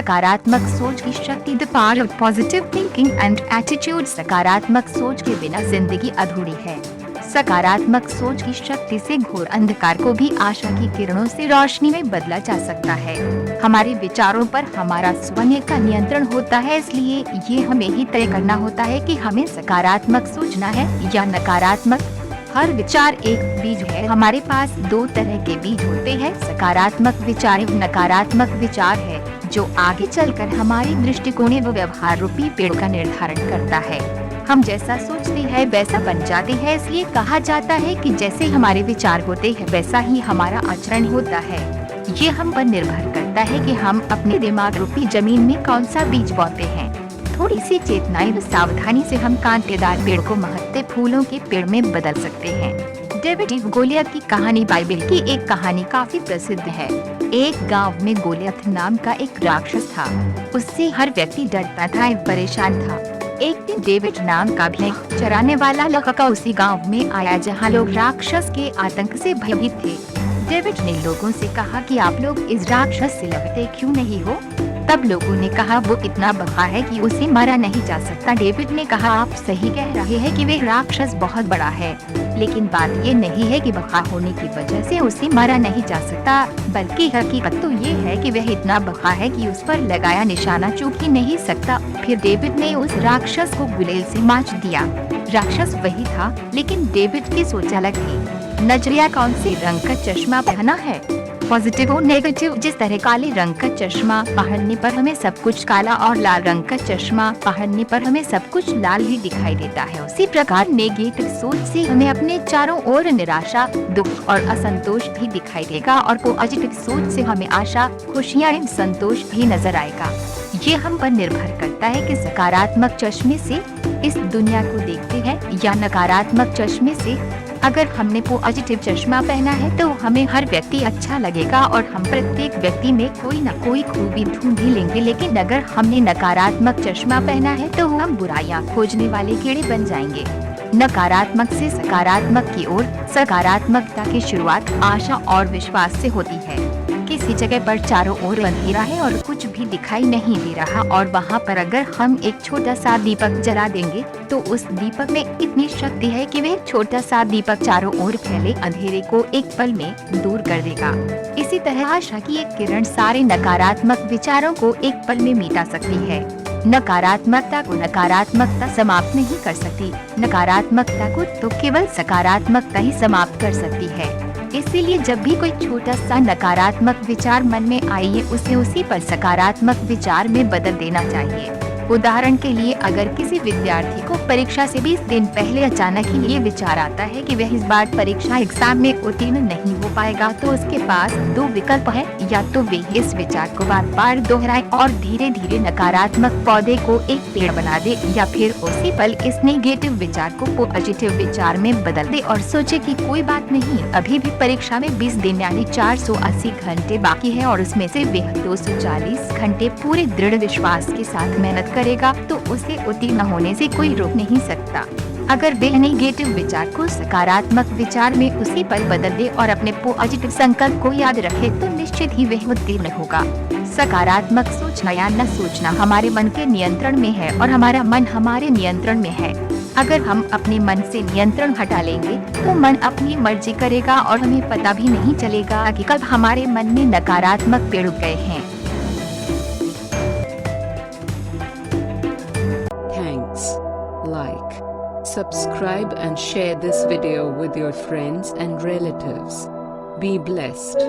सकारात्मक सोच की शक्ति, the power of positive thinking and attitude. सकारात्मक सोच के बिना जिंदगी अधूरी है। सकारात्मक सोच की शक्ति से घोर अंधकार को भी आशा की किरणों से रोशनी में बदला जा सकता है। हमारे विचारों पर हमारा स्वयं का नियंत्रण होता है, इसलिए ये हमें ही तय करना होता है कि हमें सकारात्मक सोचना है या नकारात्मक। हर विचार एक बीज है। हमारे पास दो तरह के बीज होते हैं, सकारात्मक विचार एवं नकारात्मक विचार है, जो आगे चलकर हमारे दृष्टिकोण व व्यवहार रूपी पेड़ का निर्धारण करता है। हम जैसा सोचते हैं वैसा बन जाते हैं, इसलिए कहा जाता है कि जैसे हमारे विचार होते हैं वैसा ही हमारा आचरण होता है। ये हम पर निर्भर करता है कि हम अपने दिमाग रूपी जमीन में कौन सा बीज बोते हैं। थोड़ी सी चेतनाई व सावधानी से हम कांटेदार पेड़ को महकते फूलों के पेड़ में बदल सकते हैं। डेविड गोलियत की कहानी बाइबल की एक कहानी काफी प्रसिद्ध है। एक गांव में गोलियत नाम का एक राक्षस था। उससे हर व्यक्ति डरता था एवं परेशान था। एक दिन डेविड नाम का भी एक चराने वाला लड़का उसी गांव में आया जहां लोग राक्षस के आतंक से भयभीत थे। डेविड ने लोगों से कहा कि आप लोग इस राक्षस से लड़ते क्यों नहीं हो? तब लोगों ने कहा वो इतना बड़ा है कि उसे मारा नहीं जा सकता। डेविड ने कहा आप सही कह रहे हैं कि वे राक्षस बहुत बड़ा है, लेकिन बात ये नहीं है कि बड़ा होने की वजह से उसे मारा नहीं जा सकता, बल्कि हकीकत तो ये है कि वह इतना बड़ा है कि उस पर लगाया निशाना चूक ही नहीं सकता। फिर डेविड ने उस राक्षस को गुलेल से मार दिया। राक्षस वही था, लेकिन डेविड की सोच अलग थी। नजरिया कौन से रंग का चश्मा पहना है, पॉजिटिव और नेगेटिव। जिस तरह काले रंग का चश्मा पहनने पर हमें सब कुछ काला और लाल रंग का चश्मा पहनने पर हमें सब कुछ लाल ही दिखाई देता है, उसी प्रकार नेगेटिव सोच से हमें अपने चारों ओर निराशा, दुख और असंतोष भी दिखाई देगा, और पॉजिटिव सोच से हमें आशा, खुशियाँ एवं संतोष भी नजर आएगा। ये हम पर निर्भर करता है कि सकारात्मक चश्मे से इस दुनिया को देखते हैं या नकारात्मक चश्मे से। अगर हमने पॉजिटिव चश्मा पहना है तो हमें हर व्यक्ति अच्छा लगेगा और हम प्रत्येक व्यक्ति में कोई न कोई खूबी ढूंढ ही लेंगे। लेकिन अगर हमने नकारात्मक चश्मा पहना है तो हम बुराइयां खोजने वाले कीड़े बन जाएंगे। नकारात्मक से सकारात्मक की ओर। सकारात्मकता की शुरुआत आशा और विश्वास से होती है। किसी जगह पर चारों ओर अंधेरा है और कुछ भी दिखाई नहीं दे रहा, और वहाँ पर अगर हम एक छोटा सा दीपक जला देंगे तो उस दीपक में इतनी शक्ति है कि वह छोटा सा दीपक चारों ओर फैले अंधेरे को एक पल में दूर कर देगा। इसी तरह आशा की एक किरण सारे नकारात्मक विचारों को एक पल में मिटा सकती है। नकारात्मकता को नकारात्मकता समाप्त नहीं कर सकती, नकारात्मकता को तो केवल सकारात्मकता ही समाप्त कर सकती है। इसीलिए जब भी कोई छोटा सा नकारात्मक विचार मन में आए, उसे उसी पर सकारात्मक विचार में बदल देना चाहिए। उदाहरण के लिए अगर किसी विद्यार्थी को परीक्षा से 20 दिन पहले अचानक ही ये विचार आता है कि वह इस बार परीक्षा एग्जाम में उत्तीर्ण नहीं हो पाएगा, तो उसके पास दो विकल्प है, या तो वे इस विचार को बार बार दोहराए और धीरे धीरे नकारात्मक पौधे को एक पेड़ बना दे, या फिर उसी पल इस नेगेटिव विचार को पॉजिटिव विचार में बदल दे और सोचे कि कोई बात नहीं, अभी भी परीक्षा में 20 दिन यानी 480 घंटे बाकी है और उसमें से वह 240 घंटे पूरे दृढ़ विश्वास के साथ मेहनत करेगा, तो उसे उत्तीर्ण होने से कोई रोक नहीं सकता। अगर वे नेगेटिव विचार को सकारात्मक विचार में उसी पल बदल दे और अपने पॉजिटिव संकल्प को याद रखे, तो निश्चित ही वह उत्तीर्ण होगा। सकारात्मक सोचना या न सोचना हमारे मन के नियंत्रण में है और हमारा मन हमारे नियंत्रण में है। अगर हम अपने मन से नियंत्रण हटा लेंगे तो मन अपनी मर्जी करेगा और हमें पता भी नहीं चलेगा कि कब हमारे मन में नकारात्मक पेड़ उग गए हैं। Like, subscribe and share this video with your friends and relatives. Be blessed.